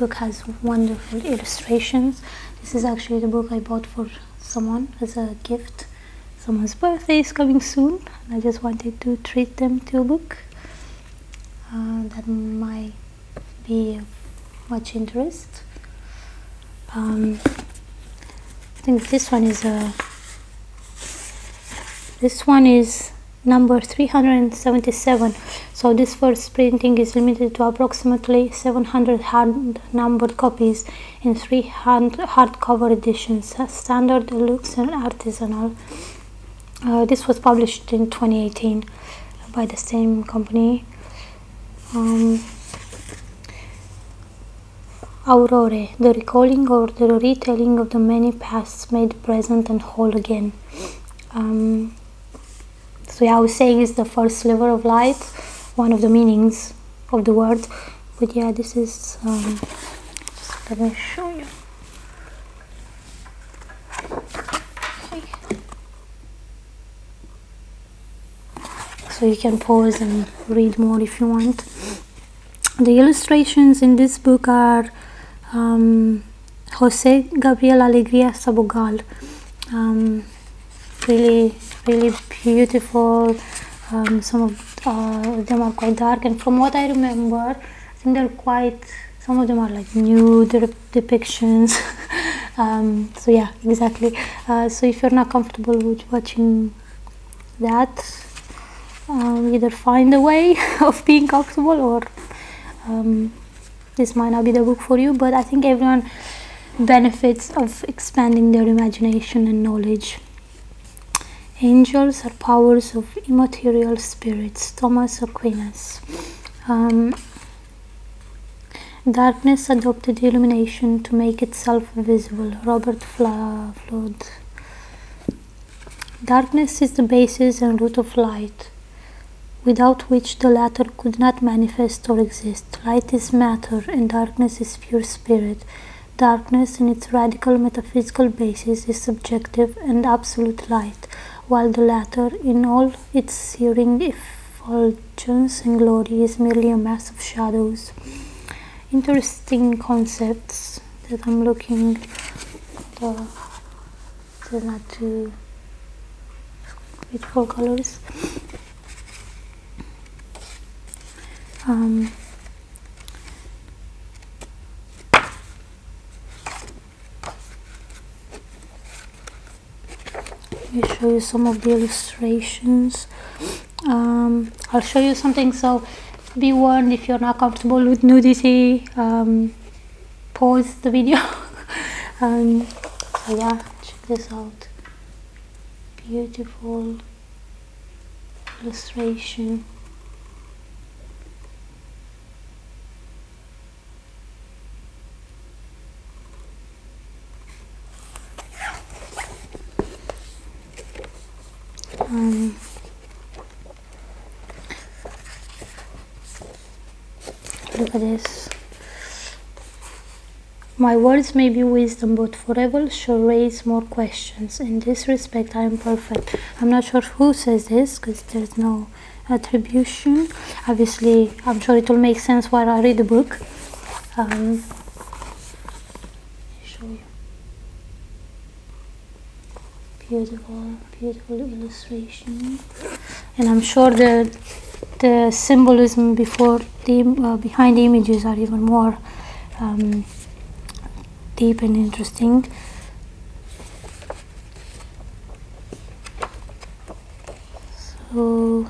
book has wonderful illustrations. This is actually the book I bought for someone as a gift. Someone's birthday is coming soon, and I just wanted to treat them to a book that might be of much interest. I think this one is number 377. So this first printing is limited to approximately 700 hand-numbered copies in 3 hardcover editions, standard, deluxe, and artisanal. This was published in 2018 by the same company. Aurore, the recalling or the retelling of the many pasts made present and whole again. So yeah, I was saying it's the first sliver of light, one of the meanings of the word. But yeah, this is, just let me show you. So you can pause and read more if you want. The illustrations in this book are Jose Gabriel Alegria Sabogal. Really beautiful. Some of them are quite dark, and from what I remember, I think some of them are like nude depictions. So yeah, exactly. So if you're not comfortable with watching that, either find a way of being comfortable, or this might not be the book for you. But I think everyone benefits of expanding their imagination and knowledge. Angels are powers of immaterial spirits. Thomas Aquinas. Darkness adopted illumination to make itself visible. Robert Flood. Darkness is the basis and root of light, without which the latter could not manifest or exist. Light is matter, and darkness is pure spirit. Darkness, in its radical metaphysical basis, is subjective and absolute light, while the latter, in all its searing effulgence and glory, is merely a mass of shadows. Interesting concepts that I'm looking at. They're not too beautiful colors. Let me show you some of the illustrations. I'll show you something, so be warned if you're not comfortable with nudity, pause the video. So yeah, check this out. Beautiful illustration. Look at this. My words may be wisdom, but forever shall raise more questions. In this respect, I am perfect. I'm not sure who says this, because there's no attribution. Obviously, I'm sure it will make sense while I read the book. Let me show you. Beautiful illustration. And I'm sure the symbolism behind the images are even more deep and interesting. So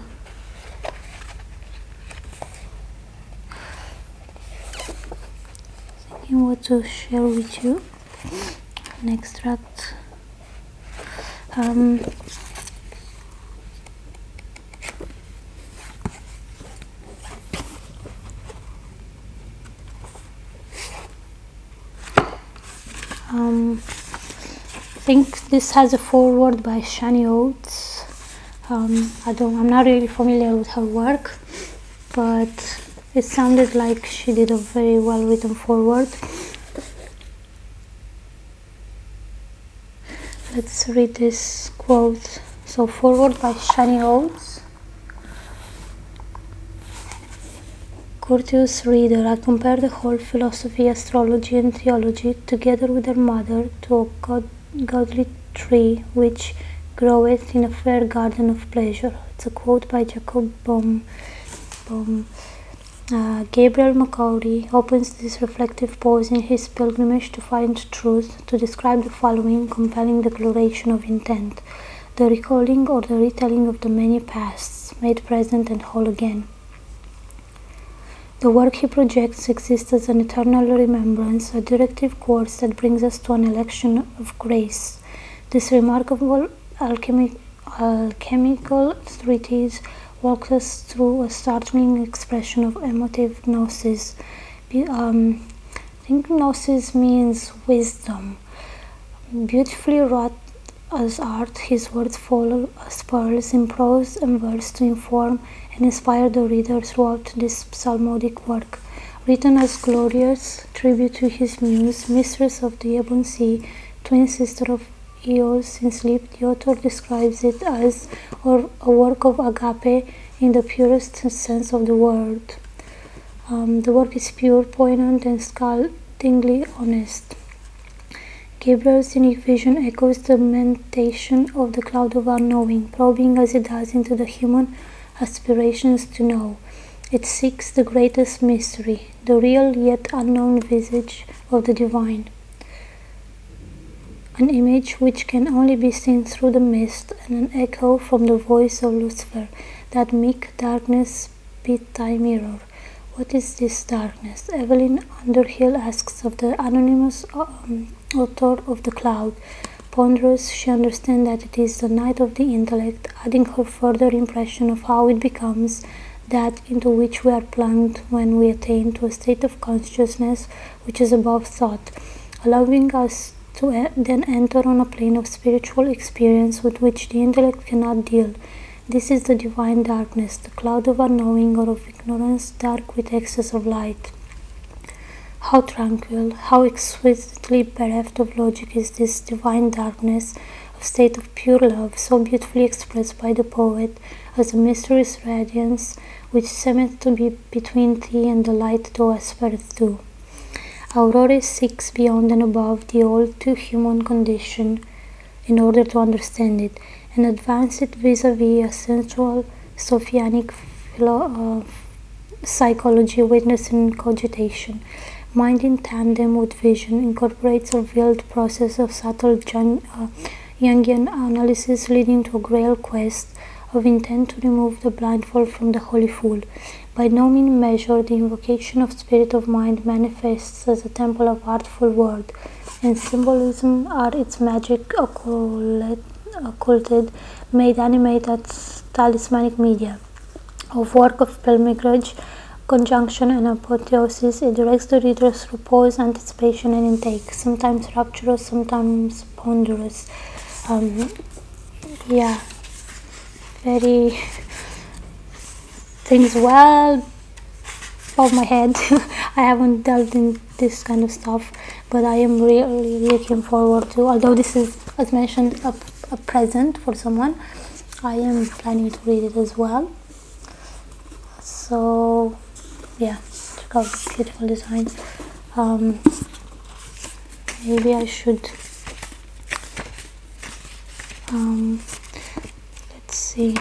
thinking what to share with you. An extract. I think this has a foreword by Shani Oates. I'm not really familiar with her work, but it sounded like she did a very well written foreword. Let's read this quote. So, foreword by Shani Oates. Courteous reader, I compare the whole philosophy, astrology, and theology, together with their mother, to a godly tree which groweth in a fair garden of pleasure. It's a quote by Jacob Bohm. Gabriel Macaulay opens this reflective pause in his pilgrimage to find truth to describe the following compelling declaration of intent: the recalling or the retelling of the many pasts, made present and whole again. The work he projects exists as an eternal remembrance, a directive course that brings us to an election of grace. This remarkable alchemical treatise walks us through a startling expression of emotive gnosis. I think gnosis means wisdom. Beautifully wrought as art, his words fall as pearls in prose and verse to inform and inspire the reader throughout this psalmodic work. Written as glorious tribute to his muse, mistress of the Ebon Sea, twin sister of Eos in sleep, the author describes it as a work of agape in the purest sense of the word. The work is pure, poignant, and scaldingly honest. Gabriel's unique vision echoes the lamentation of the cloud of unknowing, probing as it does into the human aspirations to know. It seeks the greatest mystery, the real yet unknown visage of the divine. An image which can only be seen through the mist, and an echo from the voice of Lucifer, that meek darkness beat thy mirror. What is this darkness? Evelyn Underhill asks of the anonymous author of the cloud. Ponderous, she understands that it is the night of the intellect, adding her further impression of how it becomes that into which we are plunged when we attain to a state of consciousness which is above thought, allowing us to then enter on a plane of spiritual experience with which the intellect cannot deal. This is the divine darkness, the cloud of unknowing or of ignorance, dark with excess of light. How tranquil, how exquisitely bereft of logic is this divine darkness, a state of pure love, so beautifully expressed by the poet as a mysterious radiance which seemeth to be between thee and the light thou aspirest to. Aurora seeks beyond and above the all too human condition in order to understand it, and advance it vis-a-vis a sensual, Sophianic psychology witnessing cogitation. Mind in tandem with vision incorporates a veiled process of subtle Jungian analysis leading to a grail quest of intent to remove the blindfold from the holy fool. By no mean measure, the invocation of spirit of mind manifests as a temple of artful word, and symbolism are its magic occulted, made animate as talismanic media. Of work of pilgrimage, conjunction, and apotheosis, it directs the reader through pause, anticipation, and intake, sometimes rapturous, sometimes ponderous. Very things well above my head. I haven't delved in this kind of stuff, but I am really looking forward to, although this is, as mentioned, a present for someone, I am planning to read it as well. So yeah, check out the beautiful design. Maybe I should let's see.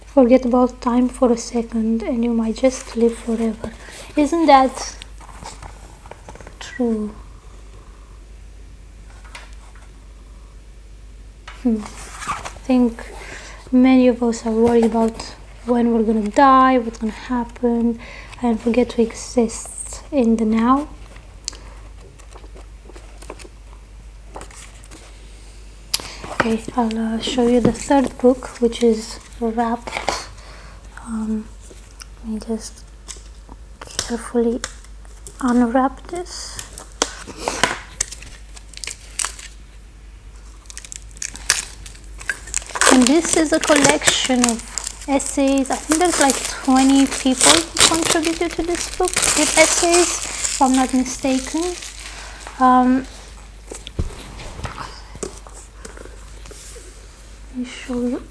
Forget about time for a second and you might just live forever. Isn't that true? I think many of us are worried about when we're gonna die, what's gonna happen, and forget to exist in the now. Okay, I'll show you the third book, which is wrapped. Let me just carefully unwrap this. And this is a collection of essays. I think there's like 20 people who contributed to this book with essays, if I'm not mistaken. Let me show you.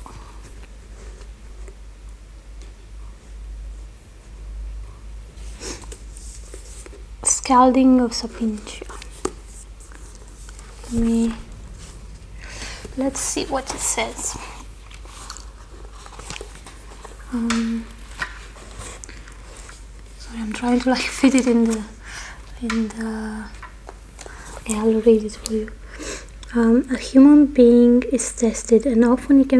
Scalding of Sapientia. Let's see what it says. Sorry, I'm trying to like fit it in the okay, I'll read it for you. A human being is tested, and often he can